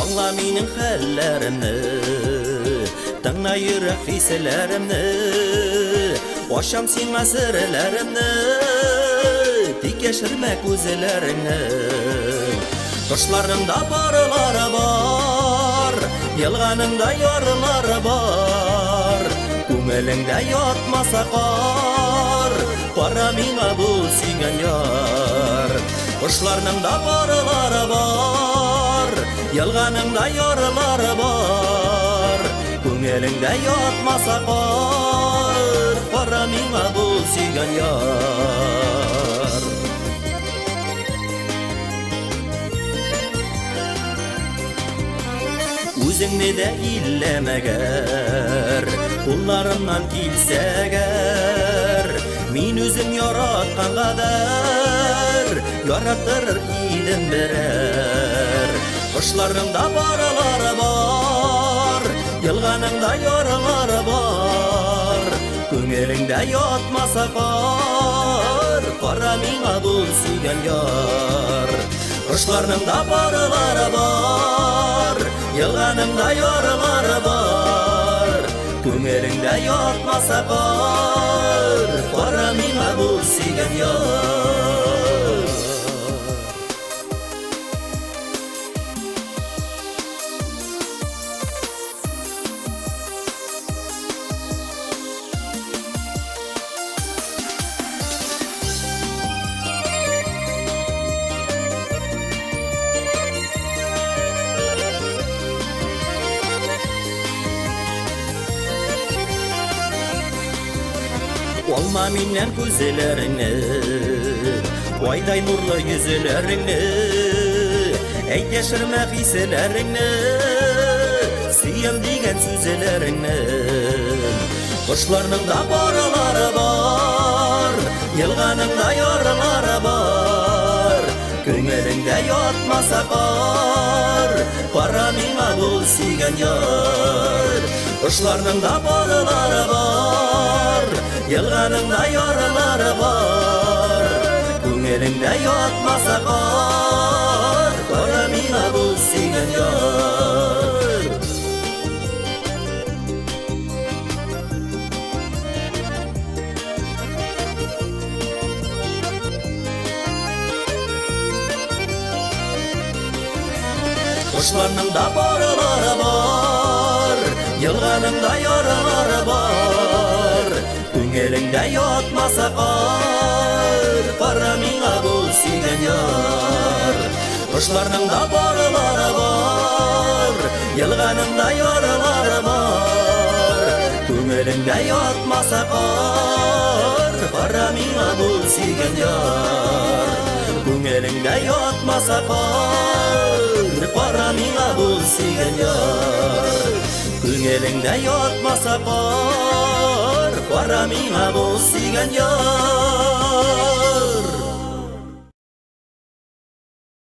Аңла минең хәлләремне, тыңла йөрәк хисләремне, ачам сиңа серләремне, тик яшермә күзләреңне. Кошларыңда барлары бар, ялганыңда ярлары бар, күңелеңдә ятмаса кар, кара миңа бул сөйгән яр. Кошларыңда барлары бар, ялганыңда ярлары бар, күңелеңдә ятмаса кар, кара миңа бул сөйгән яр. Үзеңне дә илләмәгәр, кулларымнан килсәгәр, мин үзем яраткан кадәр яратыр идем берәр. Кошларыңда барлары бар, ялганыңда ярлары бар, күңелеңдә ятмаса кар, кара миңа бул сөйгән яр. Кошларыңда барлары бар, ялганыңда ярлары бар, күңелеңдә ятмаса кар, кара миңа бул сөйгән яр. Алма миннән күзләреңне, айдай нурлы йөзләреңне, әйт яшермә хисләреңне, сөям дигән сүзләреңне. Кошларыңда барлары бар, ялганыңда ярлары бар, күңелеңдә ятмаса кар, кара миңа бул сөйгән яр. Кошларыңда барлары бар, ялганыңда ярлары бар, күңелеңдә ятмаса кар, кара миңа бул сөйгән яр. Кошларыңда барлары бар, ялганыңда ярлары бар, күңелеңдә ятмаса кар, кара миңа бул сөйгән яр. Кошларыңда барлары бар, ялганыңда ярлары бар, күңелеңдә ятмаса кар, кара миңа бул сөйгән яр. Күңелеңдә ятмаса кар, кара миңа бул сөйгән яр. Күңелеңдә ятмаса кар, кара миңа бул сөйгән яр.